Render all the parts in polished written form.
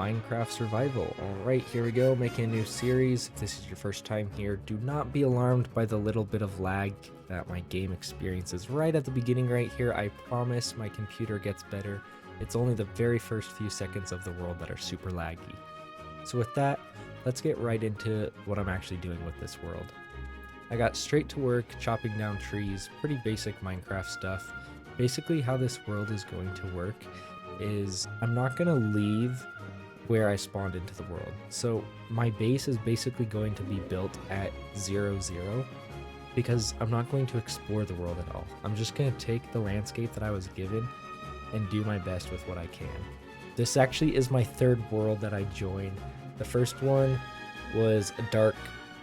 Minecraft Survival. Alright, here we go, making a new series. If this is your first time here, do not be alarmed by the little bit of lag that my game experiences right at the beginning right here. I promise my computer gets better. It's only the very first few seconds of the world that are super laggy. So with that, let's get right into what I'm actually doing with this world. I got straight to work chopping down trees, pretty basic Minecraft stuff. Basically how this world is going to work is I'm not going to leave where I spawned into the world. So my base is basically going to be built at 0, because I'm not going to explore the world at all. I'm just going to take the landscape that I was given and do my best with what I can. This actually is my third world that I joined. The first one was a dark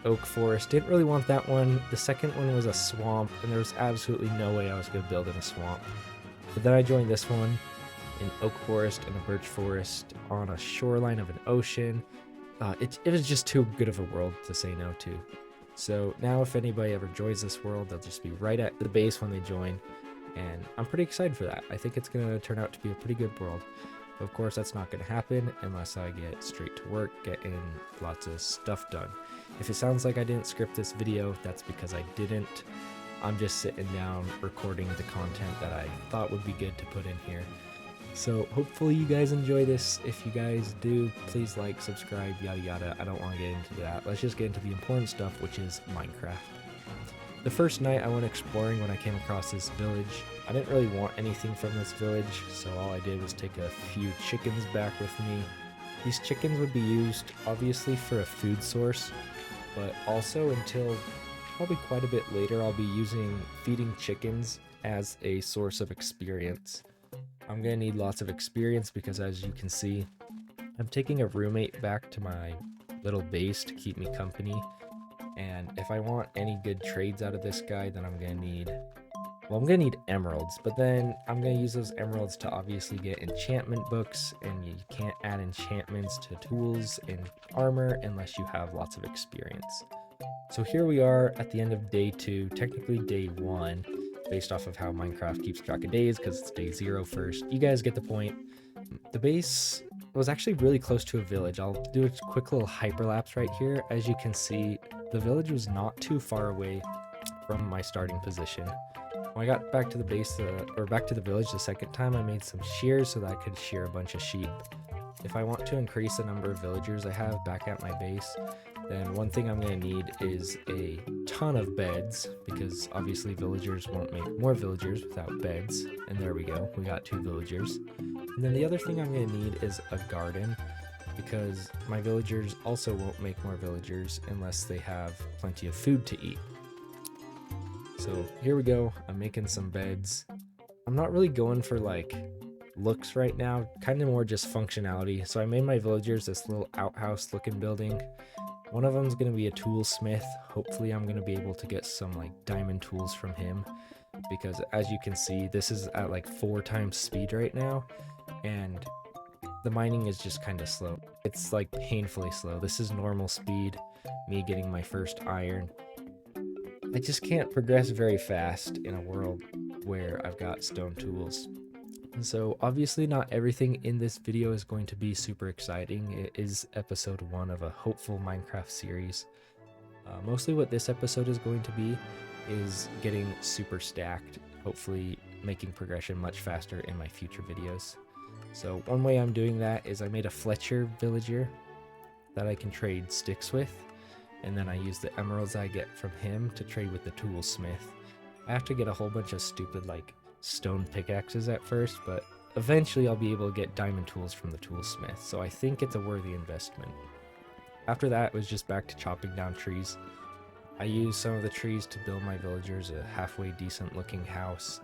oak forest. Didn't really want that one. The second one was a swamp, and there was absolutely no way I was going to build in a swamp. But then I joined this one, an oak forest and a birch forest on a shoreline of an ocean. It was just too good of a world to say no to. So now if anybody ever joins this world, they'll just be right at the base when they join, and I'm pretty excited for that. I think it's going to turn out to be a pretty good world. But of course, that's not going to happen unless I get straight to work, getting lots of stuff done. If it sounds like I didn't script this video, that's because I didn't. I'm just sitting down recording the content that I thought would be good to put in here. So hopefully you guys enjoy this. If you guys do, please like, subscribe, yada yada. I don't want to get into that. Let's just get into the important stuff, which is Minecraft. The first night I went exploring when I came across this village. I didn't really want anything from this village, so all I did was take a few chickens back with me. These chickens would be used obviously for a food source, but also until probably quite a bit later I'll be using feeding chickens as a source of experience. I'm gonna need lots of experience because, as you can see, I'm taking a roommate back to my little base to keep me company. And if I want any good trades out of this guy, then I'm gonna need emeralds, but then I'm gonna use those emeralds to obviously get enchantment books, and you can't add enchantments to tools and armor unless you have lots of experience. So here we are at the end of day 2, technically day 1, based off of how Minecraft keeps track of days, because it's day 0 first. You guys get the point. The base was actually really close to a village. I'll do a quick little hyperlapse right here. As you can see, the village was not too far away from my starting position. When I got back to the base, or back to the village the second time, I made some shears so that I could shear a bunch of sheep. If I want to increase the number of villagers I have back at my base, then one thing I'm going to need is a ton of beds, because obviously villagers won't make more villagers without beds. And there we go, we got 2 villagers. And then the other thing I'm going to need is a garden, because my villagers also won't make more villagers unless they have plenty of food to eat. So here we go, I'm making some beds. I'm not really going for like looks right now, kind of more just functionality. So I made my villagers this little outhouse looking building. One of them is going to be a toolsmith. Hopefully I'm going to be able to get some like diamond tools from him, because as you can see, this is at like 4 times speed right now, and the mining is just kind of slow. It's like painfully slow. This is normal speed, me getting my first iron. I just can't progress very fast in a world where I've got stone tools. And so obviously not everything in this video is going to be super exciting. It is episode 1 of a hopeful Minecraft series. Mostly what this episode is going to be is getting super stacked, hopefully making progression much faster in my future videos. So one way I'm doing that is I made a Fletcher villager that I can trade sticks with, and then I use the emeralds I get from him to trade with the toolsmith. I have to get a whole bunch of stupid like stone pickaxes at first, but eventually I'll be able to get diamond tools from the toolsmith, so I think it's a worthy investment. After that, it was just back to chopping down trees. I used some of the trees to build my villagers a halfway decent looking house.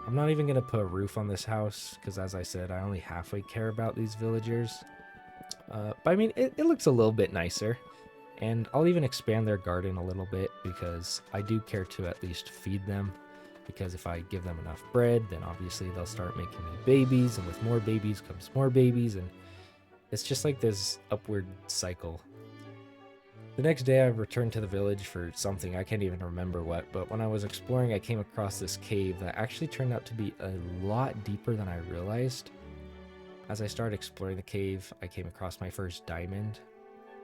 I'm not even going to put a roof on this house, because as I said, I only halfway care about these villagers. But I mean, it looks a little bit nicer. And I'll even expand their garden a little bit, because I do care to at least feed them. Because if I give them enough bread, then obviously they'll start making me babies, and with more babies comes more babies, and it's just like this upward cycle. The next day I returned to the village for something, I can't even remember what, but when I was exploring I came across this cave that actually turned out to be a lot deeper than I realized. As I started exploring the cave, I came across my first diamond,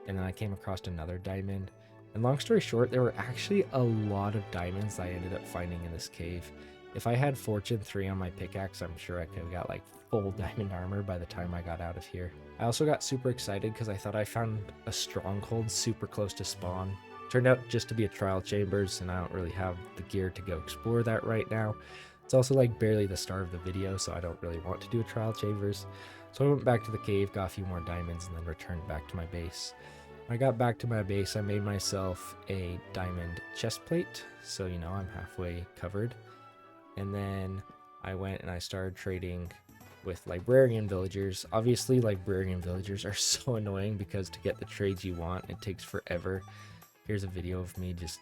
and then I came across another diamond. And long story short, there were actually a lot of diamonds I ended up finding in this cave. If I had Fortune 3 on my pickaxe, I'm sure I could have got like full diamond armor by the time I got out of here. I also got super excited because I thought I found a stronghold super close to spawn. Turned out just to be a trial chambers, and I don't really have the gear to go explore that right now. It's also like barely the start of the video, so I don't really want to do a trial chambers. So I went back to the cave, got a few more diamonds, and then returned back to my base. When I got back to my base, I made myself a diamond chest plate, so you know I'm halfway covered. And then I went and I started trading with librarian villagers. Obviously, librarian villagers are so annoying because to get the trades you want, it takes forever. Here's a video of me just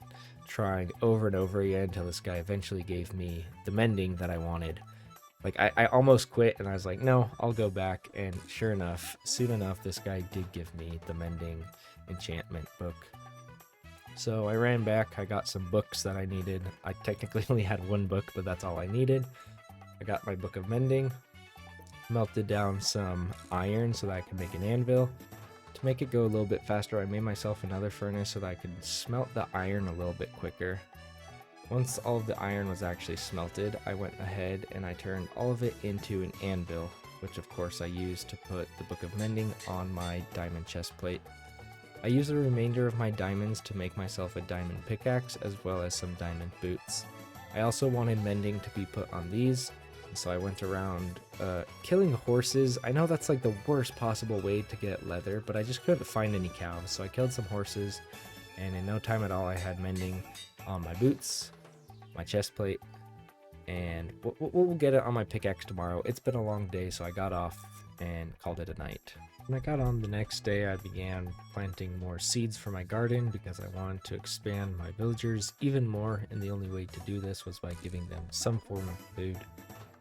trying over and over again until this guy eventually gave me the mending that I wanted. Like, I almost quit and I was like, no, I'll go back. And sure enough, soon enough, this guy did give me the mending enchantment book. So I ran back, I got some books that I needed. I technically only had one book, but that's all I needed. I got my book of mending, melted down some iron so that I could make an anvil. To make it go a little bit faster, I made myself another furnace so that I could smelt the iron a little bit quicker. Once all of the iron was actually smelted, I went ahead and I turned all of it into an anvil, which of course I used to put the book of mending on my diamond chest plate. I used the remainder of my diamonds to make myself a diamond pickaxe as well as some diamond boots. I also wanted mending to be put on these, so I went around killing horses. I know that's like the worst possible way to get leather, but I just couldn't find any cows, so I killed some horses, and in no time at all I had mending on my boots, my chest plate, and we'll get it on my pickaxe tomorrow. It's been a long day, so I got off and called it a night. When I got on the next day, I began planting more seeds for my garden because I wanted to expand my villagers even more, and the only way to do this was by giving them some form of food.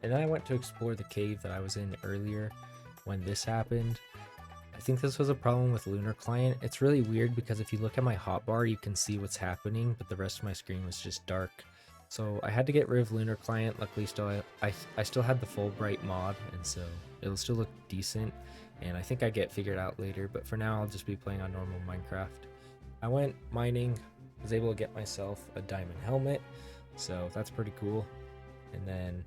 And then I went to explore the cave that I was in earlier when this happened. I think this was a problem with Lunar Client. It's really weird because if you look at my hotbar, you can see what's happening, but the rest of my screen was just dark. So I had to get rid of Lunar Client. Luckily, I still had the Fulbright mod, and so it'll still look decent. And I think I get figured out later, but for now I'll just be playing on normal Minecraft. I went mining, was able to get myself a diamond helmet, so that's pretty cool. And then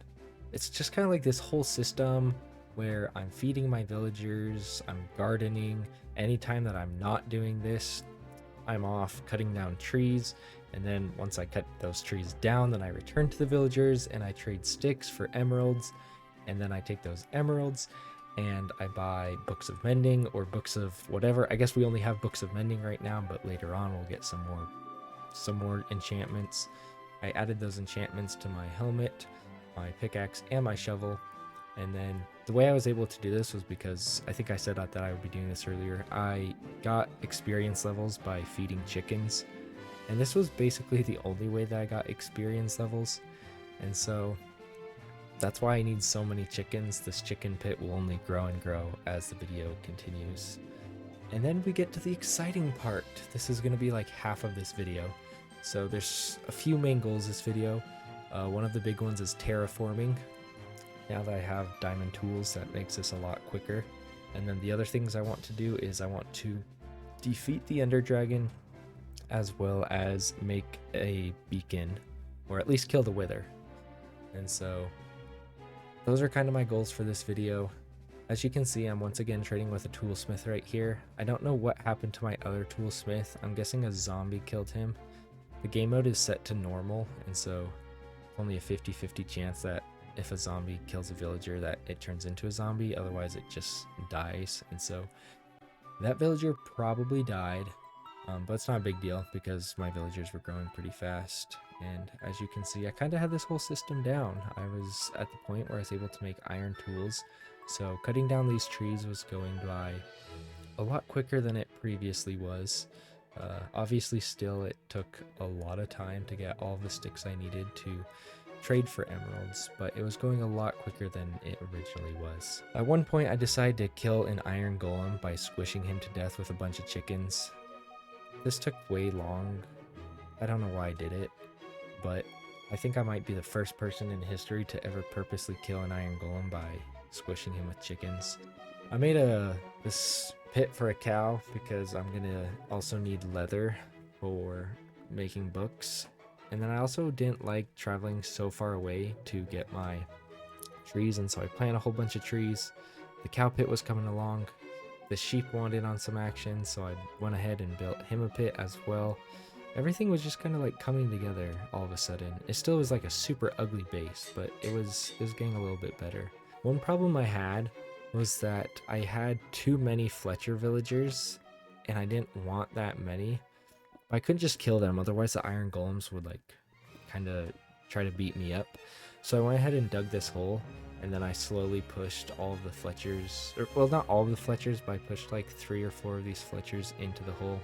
it's just kind of like this whole system where I'm feeding my villagers, I'm gardening. Anytime that I'm not doing this, I'm off cutting down trees, and then once I cut those trees down, then I return to the villagers and I trade sticks for emeralds, and then I take those emeralds and I buy books of mending or books of whatever. I guess we only have books of mending right now, but later on we'll get some more enchantments. I added those enchantments to my helmet, my pickaxe, and my shovel. And then the way I was able to do this was because I think I said that I would be doing this earlier. I got experience levels by feeding chickens, and this was basically the only way that I got experience levels. And so that's why I need so many chickens. This chicken pit will only grow and grow as the video continues. And then we get to the exciting part. This is going to be like half of this video. So there's a few main goals this video. One of the big ones is terraforming. Now that I have diamond tools, that makes this a lot quicker. And then the other things I want to do is I want to defeat the Ender Dragon, as well as make a beacon, or at least kill the Wither. And so those are kind of my goals for this video. As you can see, I'm once again trading with a toolsmith right here. I don't know what happened to my other toolsmith. I'm guessing a zombie killed him. The game mode is set to normal, and so only a 50-50 chance that if a zombie kills a villager that it turns into a zombie, otherwise it just dies. And so that villager probably died, but it's not a big deal because my villagers were growing pretty fast. And as you can see, I kind of had this whole system down. I was at the point where I was able to make iron tools, so cutting down these trees was going by a lot quicker than it previously was. Obviously still it took a lot of time to get all the sticks I needed to trade for emeralds, but it was going a lot quicker than it originally was. At one point I decided to kill an iron golem by squishing him to death with a bunch of chickens. This took way long. I don't know why I did it, but I think I might be the first person in history to ever purposely kill an iron golem by squishing him with chickens. I made this pit for a cow because I'm gonna also need leather for making books. And then I also didn't like traveling so far away to get my trees, and so I planted a whole bunch of trees. The cow pit was coming along. The sheep wanted on some action, so I went ahead and built him a pit as well. Everything was just kind of like coming together all of a sudden. It still was like a super ugly base, but it was getting a little bit better. One problem I had was that I had too many Fletcher villagers, and I didn't want that many. I couldn't just kill them, otherwise the iron golems would like kind of try to beat me up. So I went ahead and dug this hole, and then I slowly pushed all of the Fletchers, or well, not all of the Fletchers, but I pushed like 3 or 4 of these Fletchers into the hole.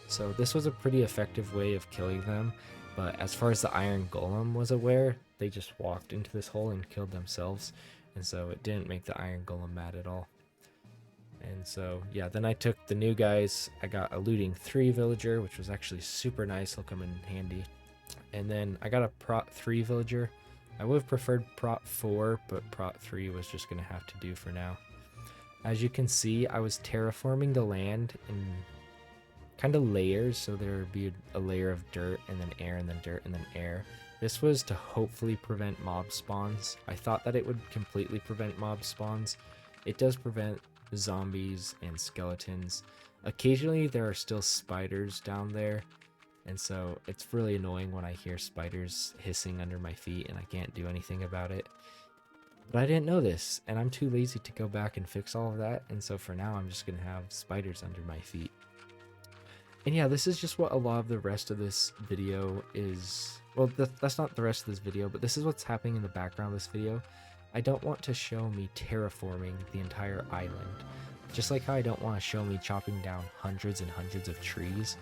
So this was a pretty effective way of killing them, but as far as the iron golem was aware, they just walked into this hole and killed themselves, and so it didn't make the iron golem mad at all. And so yeah, then I took the new guys. I got a looting 3 villager, which was actually super nice. He'll come in handy. And then I got a prot 3 villager. I would have preferred prot 4, but prot 3 was just gonna have to do for now. As you can see, I was terraforming the land in kind of layers, so there would be a layer of dirt and then air and then dirt and then air. This was to hopefully prevent mob spawns. I thought that it would completely prevent mob spawns. It does prevent zombies and skeletons. Occasionally there are still spiders down there, and so it's really annoying when I hear spiders hissing under my feet and I can't do anything about it. But I didn't know this, and I'm too lazy to go back and fix all of that, and so for now I'm just gonna have spiders under my feet. And yeah, this is just what a lot of the rest of this video is. Well, that's not the rest of this video, but this is what's happening in the background of this video. I don't want to show me terraforming the entire island, just like how I don't want to show me chopping down hundreds and hundreds of trees.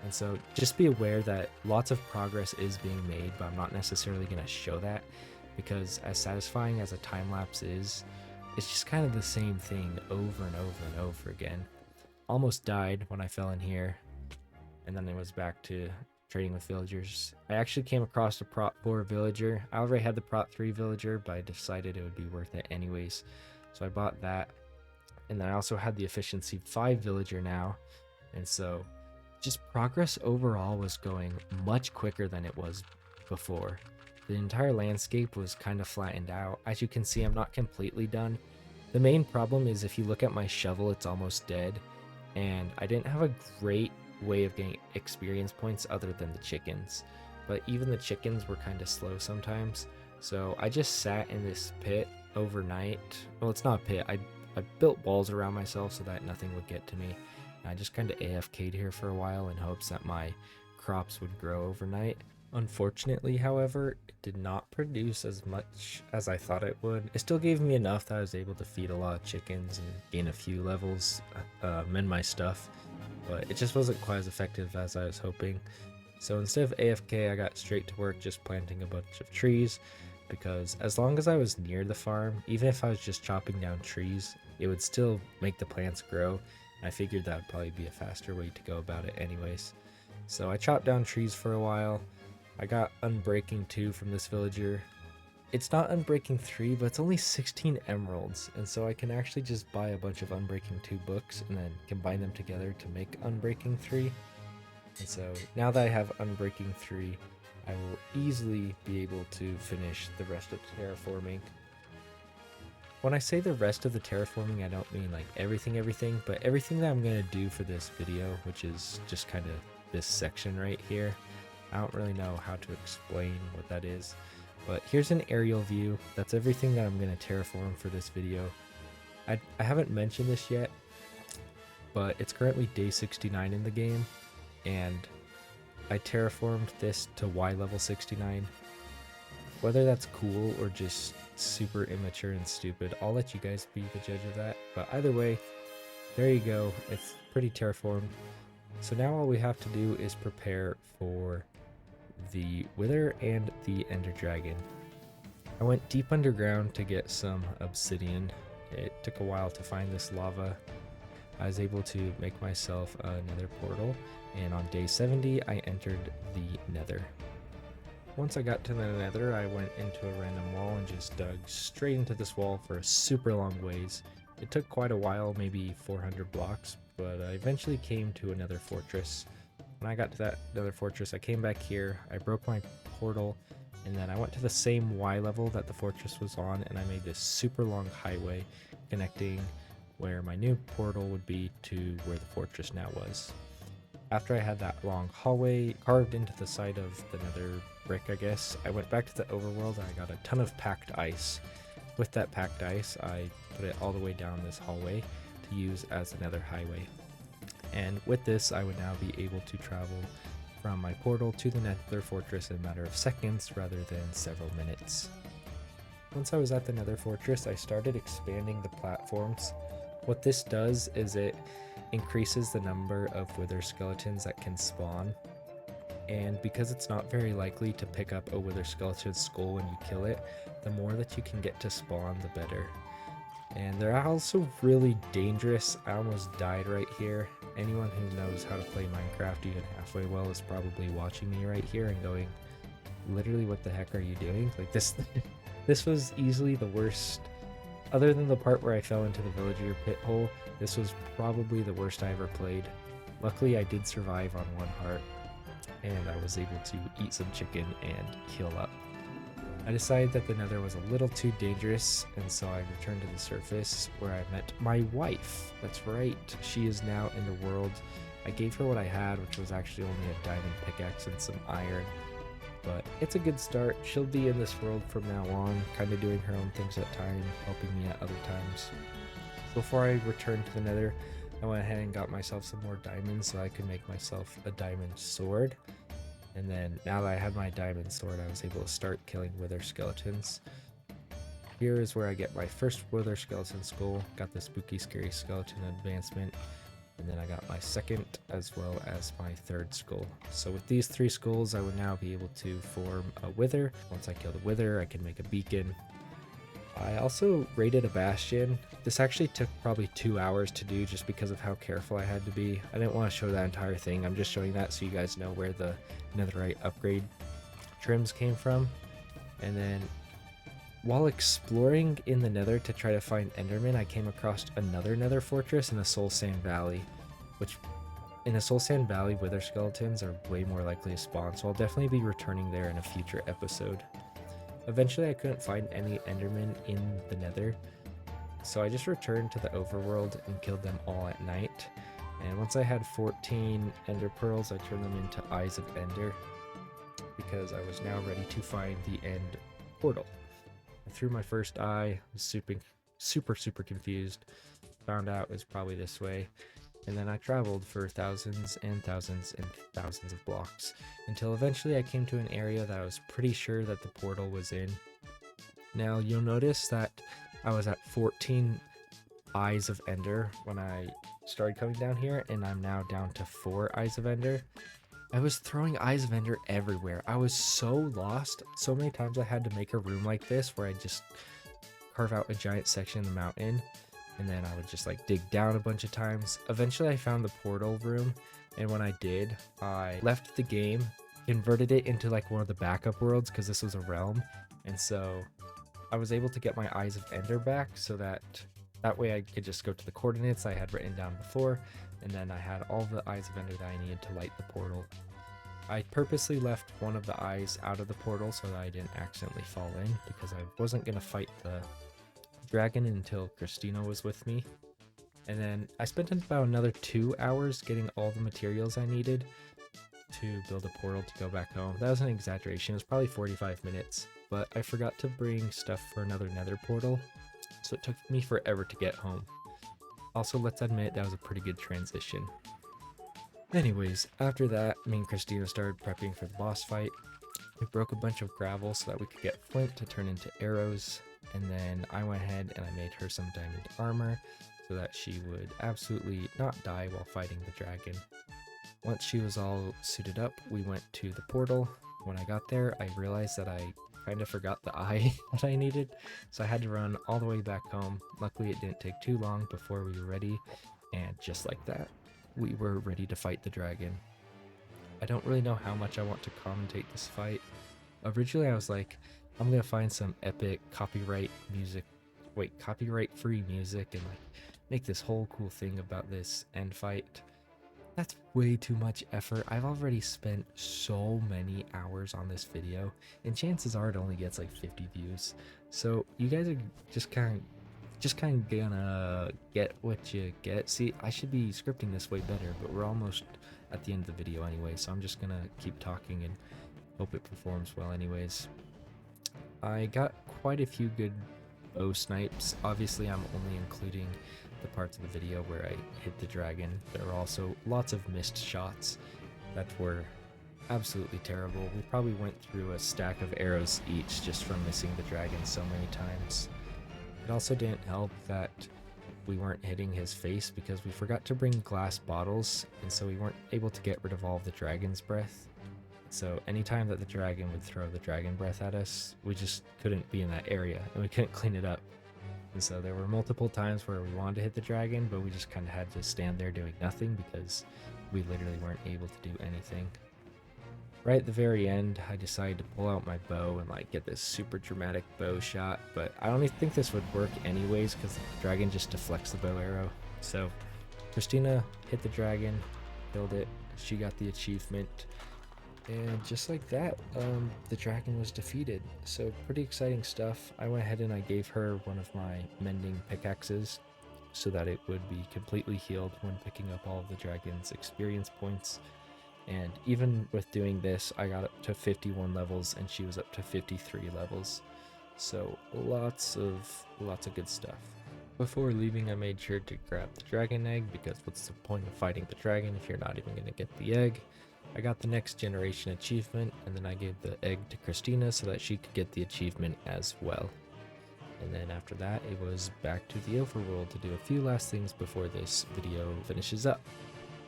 And so just be aware that lots of progress is being made, but I'm not necessarily going to show that, because as satisfying as a time lapse is, it's just kind of the same thing over and over and over again. Almost died when I fell in here, and then it was back to trading with villagers. I actually came across a prot 4 villager. I already had the prot 3 villager, but I decided it would be worth it anyways, so I bought that. And then I also had the efficiency 5 villager now, and so just progress overall was going much quicker than it was before. The entire landscape was kind of flattened out. As you can see, I'm not completely done. The main problem is if you look at my shovel, it's almost dead, and I didn't have a great way of getting experience points other than the chickens, but even the chickens were kind of slow sometimes. So I just sat in this pit overnight. Well, it's not a pit. I built walls around myself so that nothing would get to me. And I just kind of AFK'd here for a while in hopes that my crops would grow overnight. Unfortunately, however, it did not produce as much as I thought it would. It still gave me enough that I was able to feed a lot of chickens and gain a few levels, mend my stuff, but it just wasn't quite as effective as I was hoping. So instead of AFK, I got straight to work just planting a bunch of trees, because as long as I was near the farm, even if I was just chopping down trees, it would still make the plants grow. I figured that would probably be a faster way to go about it anyways. So I chopped down trees for a while. I got Unbreaking 2 from this villager. It's not Unbreaking 3, but it's only 16 emeralds, and so I can actually just buy a bunch of Unbreaking 2 books and then combine them together to make Unbreaking 3. And so now that I have Unbreaking 3, I will easily be able to finish the rest of the terraforming. When I say the rest of the terraforming, I don't mean like everything, but everything that I'm going to do for this video, which is just kind of this section right here. I don't really know how to explain what that is, but here's an aerial view. That's everything that I'm going to terraform for this video. I haven't mentioned this yet, but it's currently day 69 in the game, and I terraformed this to Y level 69. Whether that's cool or just super immature and stupid, I'll let you guys be the judge of that. But either way, there you go. It's pretty terraformed. So now all we have to do is prepare for the Wither and the Ender Dragon. I went deep underground to get some obsidian. It took a while to find this lava. I was able to make myself another portal, and on day 70 I entered the Nether. Once I got to the nether, I went into a random wall and just dug straight into this wall for a super long ways. It took quite a while, maybe 400 blocks, but I eventually came to another fortress. When I got to that nether fortress, I came back here, I broke my portal, and then I went to the same Y level that the fortress was on, and I made this super long highway connecting where my new portal would be to where the fortress now was. After I had that long hallway carved into the side of the nether brick, I guess, I went back to the overworld and I got a ton of packed ice. With that packed ice, I put it all the way down this hallway to use as another highway. And with this, I would now be able to travel from my portal to the nether fortress in a matter of seconds rather than several minutes. Once I was at the nether fortress, I started expanding the platforms. What this does is it increases the number of wither skeletons that can spawn, and because it's not very likely to pick up a wither skeleton's skull when you kill it, the more that you can get to spawn, the better. And they're also really dangerous. I almost died right here. Anyone who knows how to play Minecraft even halfway well is probably watching me right here and going, literally, what the heck are you doing? Like this this was easily the worst. Other than the part where I fell into the villager pit hole, this was probably the worst I ever played. Luckily, I did survive on 1 heart, and I was able to eat some chicken and heal up. I decided that the nether was a little too dangerous, and so I returned to the surface where I met my wife. That's right, she is now in the world. I gave her what I had, which was actually only a diamond pickaxe and some iron. But it's a good start. She'll be in this world from now on, kind of doing her own things at times, helping me at other times. Before I returned to the nether, I went ahead and got myself some more diamonds so I could make myself a diamond sword. And then now that I had my diamond sword, I was able to start killing wither skeletons. Here is where I get my first wither skeleton skull, got the spooky scary skeleton advancement, and then I got my second as well as my third skull. So with these 3 skulls, I would now be able to form a wither. Once I kill the wither, I can make a beacon. I also raided a bastion. This actually took probably 2 hours to do just because of how careful I had to be. I didn't want to show that entire thing. I'm just showing that so you guys know where the netherite upgrade trims came from. And then while exploring in the nether to try to find enderman, I came across another nether fortress in a soul sand valley, which in a soul sand valley, wither skeletons are way more likely to spawn, so I'll definitely be returning there in a future episode. Eventually I couldn't find any endermen in the nether, so I just returned to the overworld and killed them all at night. And once I had 14 ender pearls, I turned them into eyes of ender because I was now ready to find the end portal. I threw my first eye, was super confused, found out it was probably this way, and then I traveled for thousands and thousands and thousands of blocks until eventually I came to an area that I was pretty sure that the portal was in. Now you'll notice that I was at 14 eyes of ender when I started coming down here, and I'm now down to 4 eyes of ender. I was throwing eyes of ender everywhere. I was so lost. So many times I had to make a room like this where I just carve out a giant section of the mountain, and then I would just like dig down a bunch of times. Eventually I found the portal room, and when I did, I left the game, converted it into like one of the backup worlds because this was a realm, and so I was able to get my eyes of ender back so that way I could just go to the coordinates I had written down before, and then I had all the eyes of ender that I needed to light the portal. I purposely left one of the eyes out of the portal so that I didn't accidentally fall in, because I wasn't going to fight the dragon until Christina was with me. And then I spent about another 2 hours getting all the materials I needed to build a portal to go back home. That was an exaggeration, it was probably 45 minutes, but I forgot to bring stuff for another nether portal, so it took me forever to get home. Also, let's admit that was a pretty good transition. Anyways, after that, me and Christina started prepping for the boss fight. We broke a bunch of gravel so that we could get flint to turn into arrows, and then I went ahead and I made her some diamond armor so that she would absolutely not die while fighting the dragon. Once she was all suited up, we went to the portal. When I got there, I realized that I kind of forgot the eye that I needed, so I had to run all the way back home. Luckily, it didn't take too long before we were ready, and just like that, we were ready to fight the dragon. I don't really know how much I want to commentate this fight. Originally I was like, I'm gonna find some epic copyright music, wait, copyright free music and like make this whole cool thing about this end fight. That's way too much effort. I've already spent so many hours on this video, and chances are it only gets like 50 views. So you guys are just kind of gonna get what you get. See, I should be scripting this way better, but we're almost at the end of the video anyway, so I'm just gonna keep talking and hope it performs well anyways. I got quite a few good bow snipes. Obviously, I'm only including the parts of the video where I hit the dragon. There were also lots of missed shots that were absolutely terrible. We probably went through a stack of arrows each just from missing the dragon so many times. It also didn't help that we weren't hitting his face because we forgot to bring glass bottles, and so we weren't able to get rid of all of the dragon's breath. So anytime that the dragon would throw the dragon breath at us, we just couldn't be in that area and we couldn't clean it up. And so there were multiple times where we wanted to hit the dragon, but we just kind of had to stand there doing nothing because we literally weren't able to do anything. Right at the very end, I decided to pull out my bow and like get this super dramatic bow shot, but I don't even think this would work anyways because the dragon just deflects the bow arrow. So Christina hit the dragon, killed it, she got the achievement. And just like that, the dragon was defeated. So pretty exciting stuff. I went ahead and I gave her one of my mending pickaxes so that it would be completely healed when picking up all of the dragon's experience points. And even with doing this, I got up to 51 levels and she was up to 53 levels. So lots of good stuff. Before leaving, I made sure to grab the dragon egg because what's the point of fighting the dragon if you're not even going to get the egg? I got the next generation achievement, and then I gave the egg to Christina so that she could get the achievement as well. And then after that, it was back to the overworld to do a few last things before this video finishes up.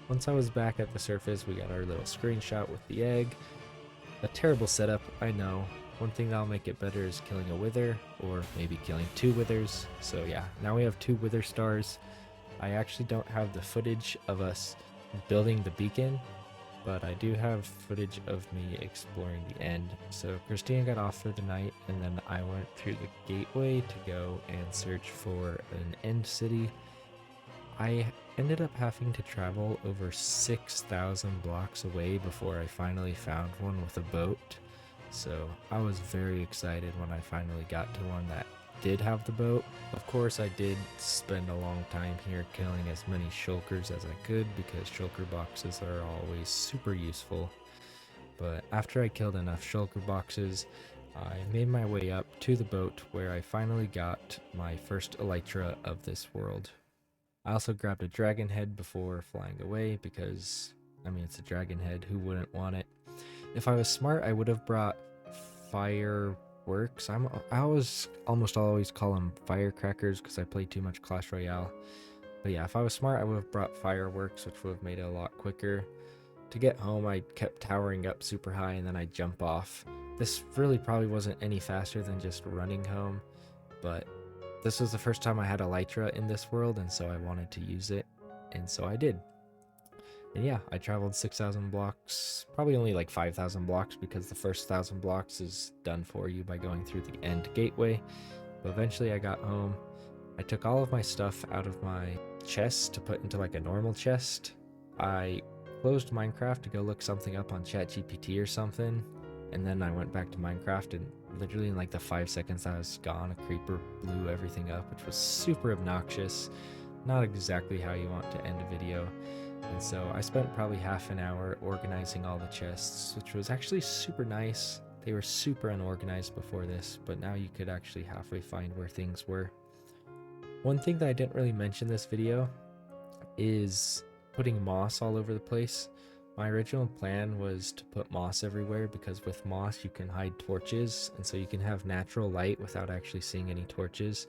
Once I was back at the surface, we got our little screenshot with the egg. A terrible setup, I know. One thing that'll make it better is killing a wither, or maybe killing 2 withers. So yeah, now we have 2 wither stars. I actually don't have the footage of us building the beacon, but I do have footage of me exploring the end. So Christina got off for the night, and then I went through the gateway to go and search for an end city. I ended up having to travel over 6,000 blocks away before I finally found one with a boat. So I was very excited when I finally got to one that did have the boat. Of course, I did spend a long time here killing as many shulkers as I could because shulker boxes are always super useful. But after I killed enough shulker boxes, I made my way up to the boat where I finally got my first elytra of this world. I also grabbed a dragon head before flying away because, I mean, it's a dragon head, who wouldn't want it? If I was smart, I would have brought fireworks. I almost always call them firecrackers because I play too much Clash Royale. But yeah, if I was smart, I would have brought fireworks, which would have made it a lot quicker. To get home, I kept towering up super high and then I'd jump off. This really probably wasn't any faster than just running home, but this was the first time I had elytra in this world, and so I wanted to use it, and so I did. And yeah, I traveled 6,000 blocks, probably only like 5,000 blocks because the first 1,000 blocks is done for you by going through the end gateway. But eventually I got home. I took all of my stuff out of my chest to put into like a normal chest. I closed Minecraft to go look something up on ChatGPT or something, and then I went back to Minecraft, and literally in like the 5 seconds I was gone, a creeper blew everything up, which was super obnoxious. Not exactly how you want to end a video. And so I spent probably half an hour organizing all the chests, which was actually super nice. They were super unorganized before this, but now you could actually halfway find where things were. One thing that I didn't really mention in this video is putting moss all over the place. My original plan was to put moss everywhere because with moss you can hide torches, and so you can have natural light without actually seeing any torches.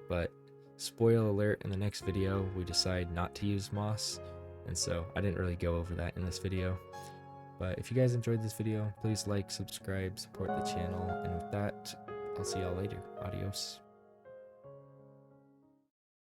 But spoiler alert, in the next video we decide not to use moss, and so I didn't really go over that in this video. But if you guys enjoyed this video, please like, subscribe, support the channel, and with that, I'll see y'all later. Adios.